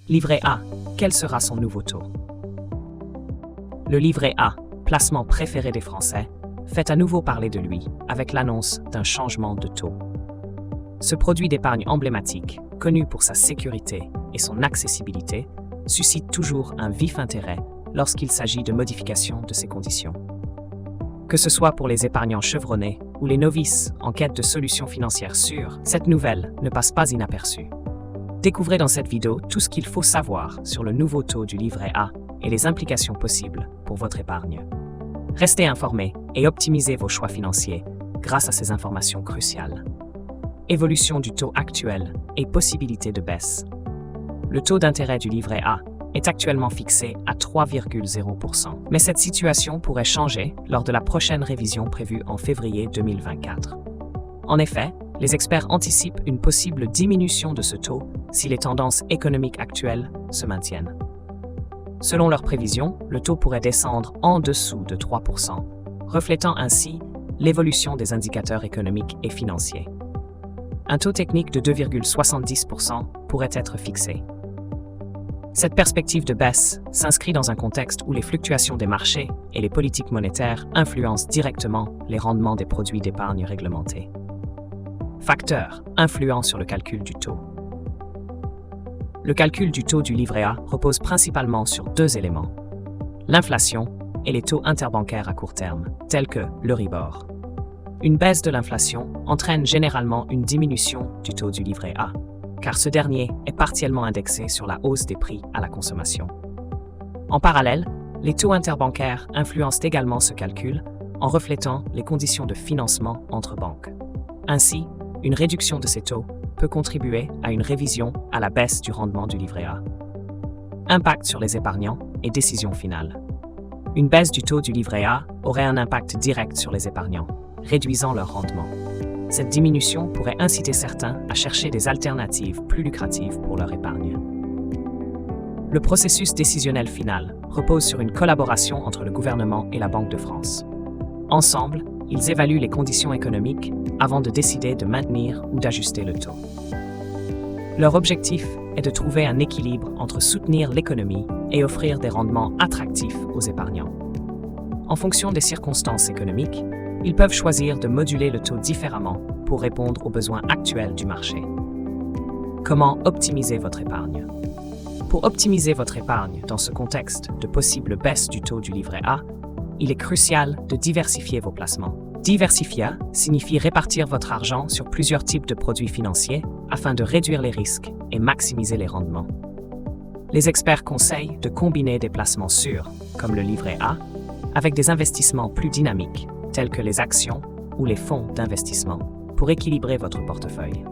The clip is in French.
Livret A, quel sera son nouveau taux? Le livret A, placement préféré des Français, fait à nouveau parler de lui avec l'annonce d'un changement de taux. Ce produit d'épargne emblématique, connu pour sa sécurité et son accessibilité, suscite toujours un vif intérêt lorsqu'il s'agit de modification de ses conditions. Que ce soit pour les épargnants chevronnés ou les novices en quête de solutions financières sûres, cette nouvelle ne passe pas inaperçue. Découvrez dans cette vidéo tout ce qu'il faut savoir sur le nouveau taux du livret A et les implications possibles pour votre épargne. Restez informés et optimisez vos choix financiers grâce à ces informations cruciales. Évolution du taux actuel et possibilité de baisse. Le taux d'intérêt du livret A est actuellement fixé à 3,0%. Mais cette situation pourrait changer lors de la prochaine révision prévue en février 2024. En effet, les experts anticipent une possible diminution de ce taux si les tendances économiques actuelles se maintiennent. Selon leurs prévisions, le taux pourrait descendre en dessous de 3%, reflétant ainsi l'évolution des indicateurs économiques et financiers. Un taux technique de 2,70% pourrait être fixé. Cette perspective de baisse s'inscrit dans un contexte où les fluctuations des marchés et les politiques monétaires influencent directement les rendements des produits d'épargne réglementés. Facteurs influents sur le calcul du taux. Le calcul du taux du livret A repose principalement sur deux éléments: l'inflation et les taux interbancaires à court terme, tels que l'Euribor. Une baisse de l'inflation entraîne généralement une diminution du taux du livret A, car ce dernier est partiellement indexé sur la hausse des prix à la consommation. En parallèle, les taux interbancaires influencent également ce calcul en reflétant les conditions de financement entre banques. Ainsi, une réduction de ces taux peut contribuer à une révision à la baisse du rendement du livret A. Impact sur les épargnants et décision finale. Une baisse du taux du livret A aurait un impact direct sur les épargnants, réduisant leur rendement. Cette diminution pourrait inciter certains à chercher des alternatives plus lucratives pour leur épargne. Le processus décisionnel final repose sur une collaboration entre le gouvernement et la Banque de France. Ensemble, ils évaluent les conditions économiques avant de décider de maintenir ou d'ajuster le taux. Leur objectif est de trouver un équilibre entre soutenir l'économie et offrir des rendements attractifs aux épargnants. En fonction des circonstances économiques, ils peuvent choisir de moduler le taux différemment pour répondre aux besoins actuels du marché. Comment optimiser votre épargne? Pour optimiser votre épargne dans ce contexte de possible baisse du taux du livret A, il est crucial de diversifier vos placements. Diversifier signifie répartir votre argent sur plusieurs types de produits financiers afin de réduire les risques et maximiser les rendements. Les experts conseillent de combiner des placements sûrs, comme le livret A, avec des investissements plus dynamiques, tels que les actions ou les fonds d'investissement, pour équilibrer votre portefeuille.